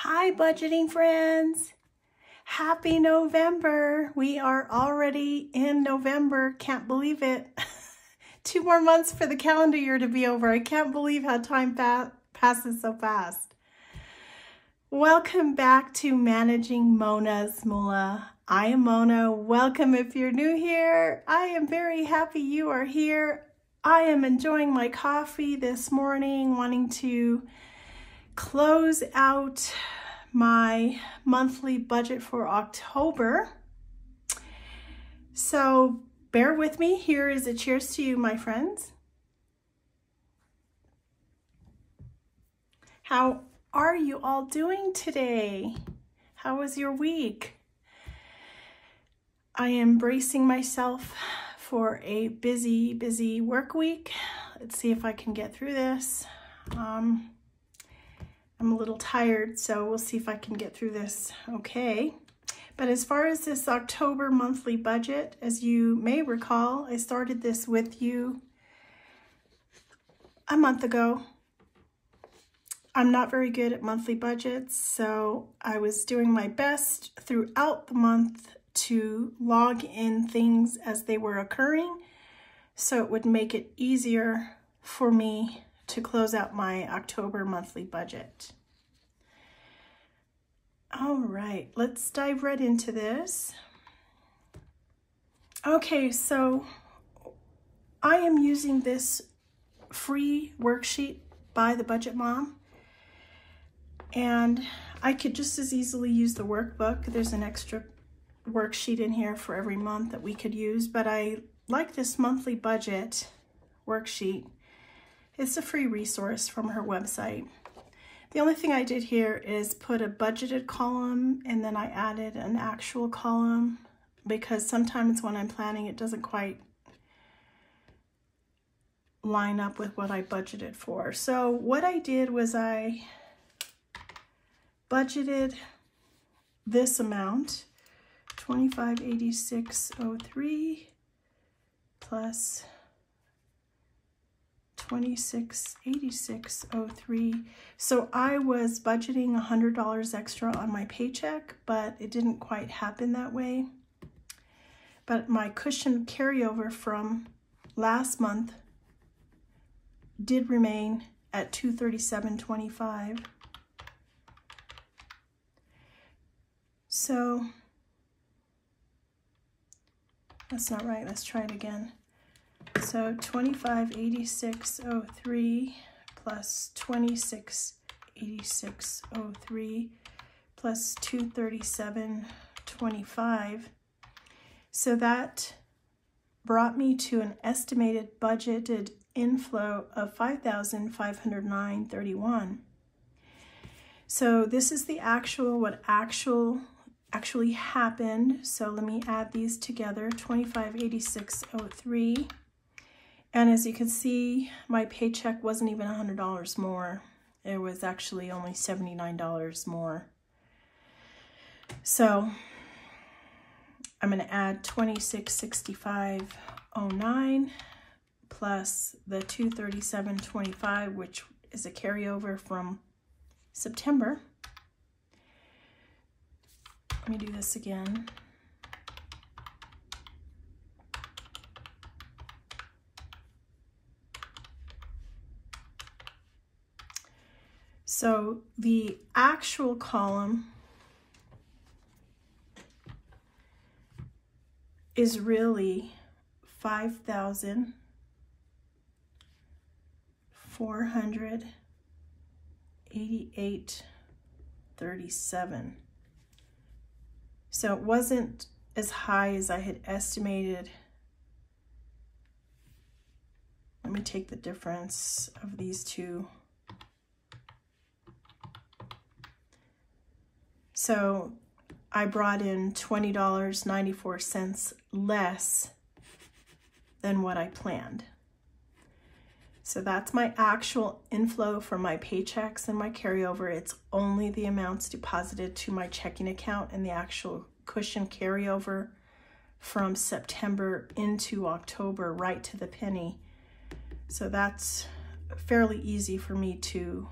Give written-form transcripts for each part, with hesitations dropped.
Hi, budgeting friends. Happy November. We are already in November. Can't believe it. 2 more months for the calendar year to be over. I can't believe how time passes so fast. Welcome back to Managing Mona's Moolah. I am Mona. Welcome if you're new here. I am very happy you are here. I am enjoying my coffee this morning, wanting to close out my monthly budget for October. So bear with me. Here is a cheers to you, my friends. How are you all doing today? How was your week? I am bracing myself for a busy work week. Let's see if I can get through this. I'm a little tired, so we'll see if I can get through this okay. But as far as this October monthly budget, as you may recall, I started this with you a month ago. I'm not very good at monthly budgets, so I was doing my best throughout the month to log in things as they were occurring, so it would make it easier for me to close out my October monthly budget. All right, let's dive right into this. Okay, so I am using this free worksheet by the Budget Mom, and I could just as easily use the workbook. There's an extra worksheet in here for every month that we could use, but I like this monthly budget worksheet. It's a free resource from her website. The only thing I did here is put a budgeted column, and then I added an actual column because sometimes when I'm planning it doesn't quite line up with what I budgeted for. So what I did was I budgeted this amount, $2586.03 plus $2686.03. So I was budgeting $100 extra on my paycheck, but it didn't quite happen that way. But my cushion carryover from last month did remain at $237.25. So that's not right. Let's try it again. So $2586.03 plus $2686.03 plus $237.25. So that brought me to an estimated budgeted inflow of $5,509.31. So this is the actual, what actually happened. So let me add these together, $2586.03. And as you can see, my paycheck wasn't even $100 more. It was actually only $79 more. So I'm going to add $2665.09 plus the $237.25, which is a carryover from September. Let me do this again. So the actual column is really $5,488.37. So it wasn't as high as I had estimated. Let me take the difference of these two. So I brought in $20.94 less than what I planned. So that's my actual inflow from my paychecks and my carryover. It's only the amounts deposited to my checking account and the actual cushion carryover from September into October, right to the penny. So that's fairly easy for me to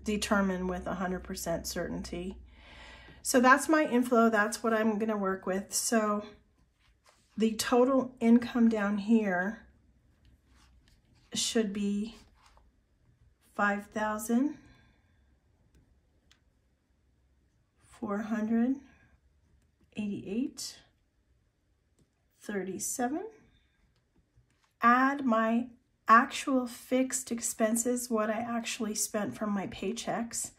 determine with 100% certainty. So that's my inflow. That's what I'm going to work with. So the total income down here should be $5,488.37. Add my actual fixed expenses, what I actually spent from my paychecks.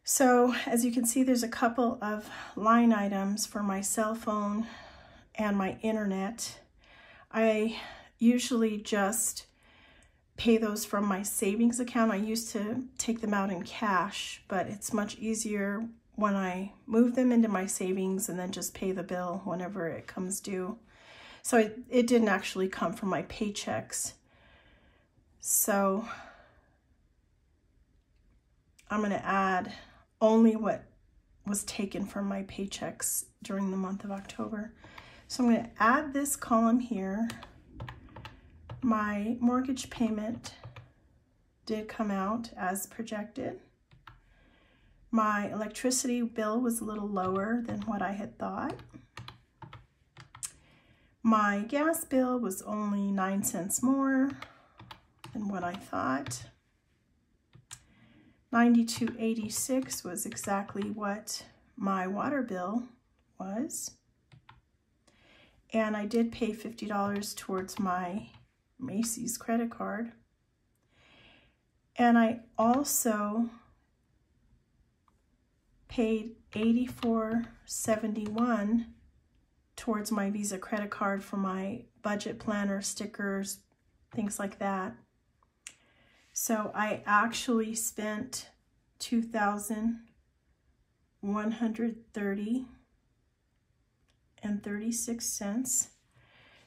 So as you can see, there's a couple of line items for my cell phone and my internet. I usually just pay those from my savings account. I used to take them out in cash, but it's much easier when I move them into my savings and then just pay the bill whenever it comes due. So it didn't actually come from my paychecks. So I'm going to add only what was taken from my paychecks during the month of October. So I'm going to add this column here. My mortgage payment did come out as projected. My electricity bill was a little lower than what I had thought. My gas bill was only 9 cents more than what I thought. $92.86 was exactly what my water bill was. And I did pay $50 towards my Macy's credit card. And I also paid $84.71 towards my Visa credit card for my budget planner, stickers, things like that. So I actually spent $2,130.36.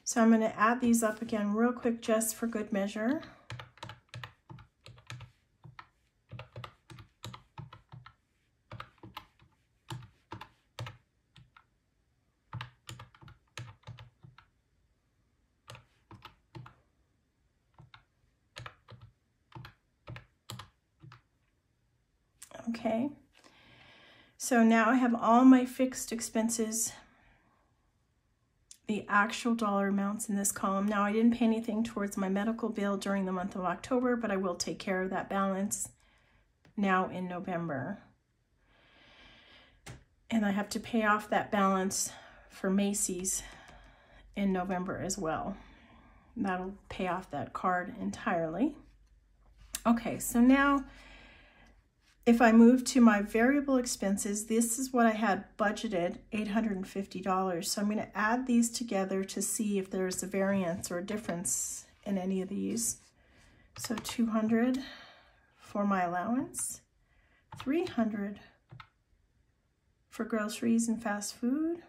So I'm going to add these up again real quick just for good measure. Okay, so now I have all my fixed expenses, the actual dollar amounts in this column. Now I didn't pay anything towards my medical bill during the month of October, but I will take care of that balance now in November. And I have to pay off that balance for Macy's in November as well. That'll pay off that card entirely. Okay, so now if I move to my variable expenses, this is what I had budgeted, $850. So I'm going to add these together to see if there's a variance or a difference in any of these. So $200 for my allowance, $300 for groceries and fast food,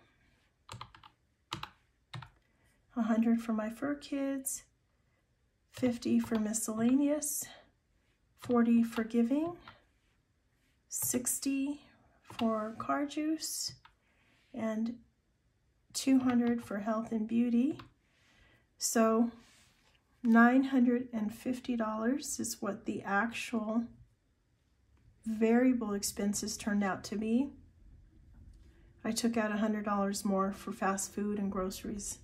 $100 for my fur kids, $50 for miscellaneous, $40 for giving, $60 for car juice, and $200 for health and beauty. So $950 is what the actual variable expenses turned out to be. I took out $100 more for fast food and groceries.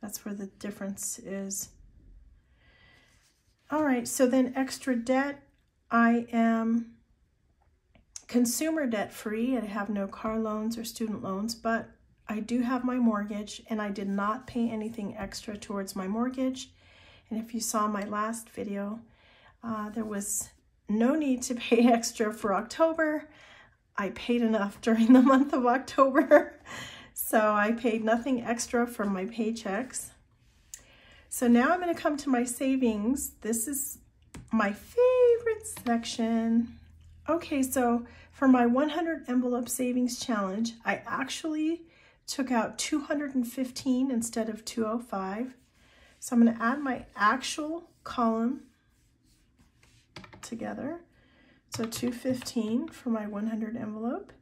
That's where the difference is. All right, so then extra debt, I am consumer debt free. I have no car loans or student loans, but I do have my mortgage, and I did not pay anything extra towards my mortgage. And if you saw my last video, there was no need to pay extra for October. I paid enough during the month of October, so I paid nothing extra from my paychecks. So now I'm going to come to my savings. This is my favorite section. Okay, so for my 100 envelope savings challenge, I actually took out 215 instead of 205. So I'm going to add my actual column together. So 215 for my 100 envelope,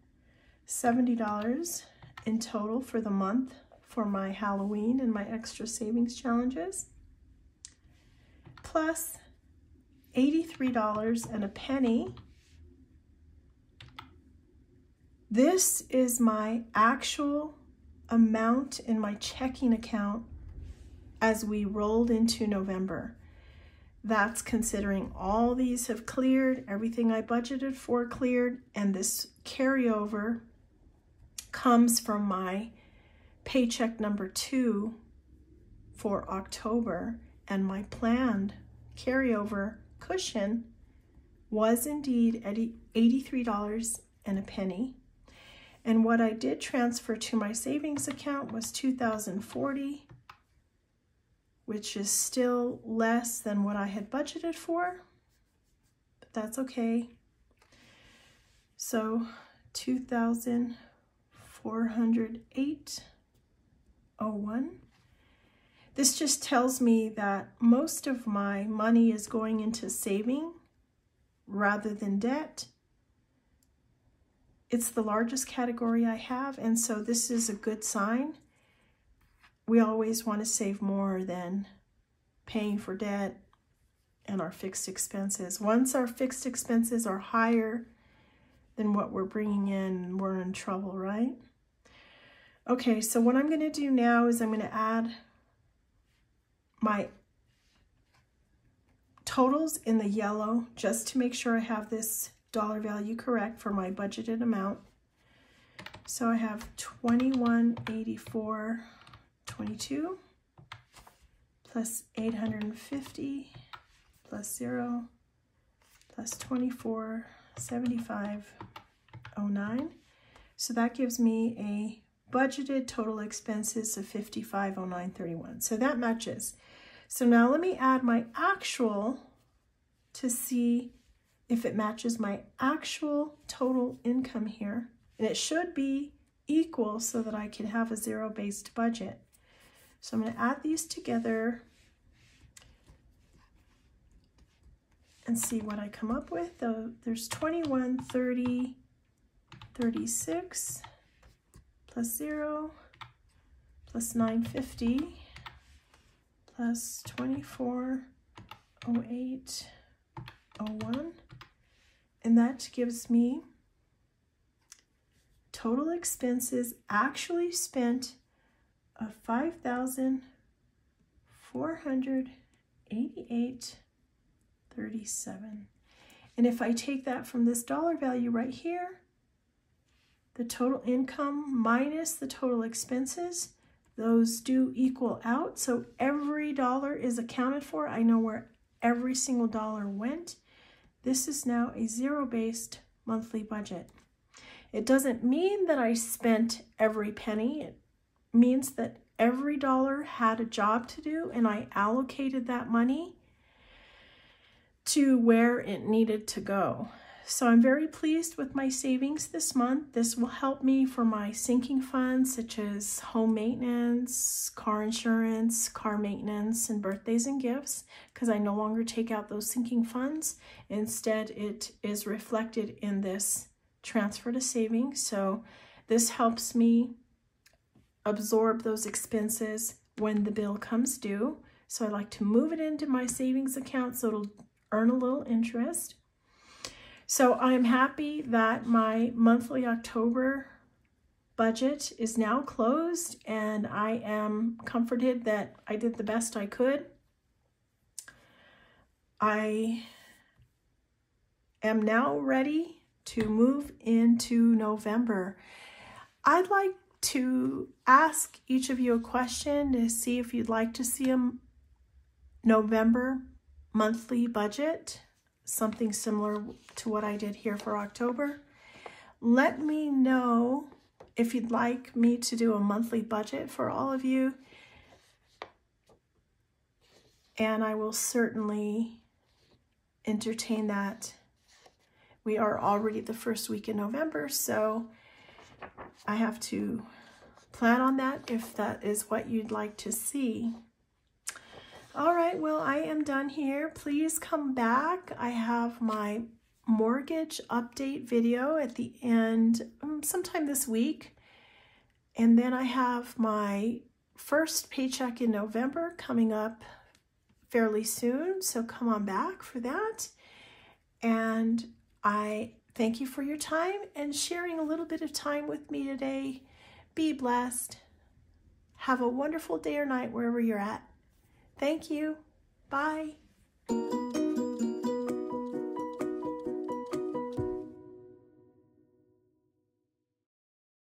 $70 in total for the month for my Halloween and my extra savings challenges, plus $83 and a penny This is my actual amount in my checking account as we rolled into November. That's considering all these have cleared, everything I budgeted for cleared, and this carryover comes from my paycheck number 2 for October, and my planned carryover cushion was indeed at $83 and a penny. And what I did transfer to my savings account was $2,040, which is still less than what I had budgeted for, but that's okay. So $2,408.01. This just tells me that most of my money is going into saving rather than debt. It's the largest category I have, and so this is a good sign. We always want to save more than paying for debt and our fixed expenses. Once our fixed expenses are higher than what we're bringing in, we're in trouble, right? Okay, so what I'm going to do now is I'm going to add my totals in the yellow just to make sure I have this dollar value correct for my budgeted amount. So I have $2184.22 plus $850 plus 0 plus $2475.09. So that gives me a budgeted total expenses of $5509.31. So that matches. So now let me add my actual to see if it matches my actual total income here. And it should be equal so that I can have a zero-based budget. So I'm going to add these together and see what I come up with. There's 2130.36 plus 0 plus 950 plus 2408.01, and that gives me total expenses actually spent of $5,488.37. And if I take that from this dollar value right here, the total income minus the total expenses, those do equal out. So every dollar is accounted for. I know where every single dollar went. This is now a zero-based monthly budget. It doesn't mean that I spent every penny. It means that every dollar had a job to do, and I allocated that money to where it needed to go. So I'm very pleased with my savings this month. This will help me for my sinking funds, such as home maintenance, car insurance, car maintenance, and birthdays and gifts, because I no longer take out those sinking funds. Instead, it is reflected in this transfer to savings. So this helps me absorb those expenses when the bill comes due. So I like to move it into my savings account so it'll earn a little interest. So I'm happy that my monthly October budget is now closed, and I am comforted that I did the best I could. I am now ready to move into November. I'd like to ask each of you a question to see if you'd like to see a November monthly budget, something similar to what I did here for October. Let me know if you'd like me to do a monthly budget for all of you, and I will certainly entertain that. We are already the first week in November, so I have to plan on that if that is what you'd like to see. All right, well, I am done here. Please come back. I have my mortgage update video at the end sometime this week. And then I have my first paycheck in November coming up fairly soon. So come on back for that. And I Thank you for your time and sharing a little bit of time with me today. Be blessed. Have a wonderful day or night wherever you're at. Thank you. Bye.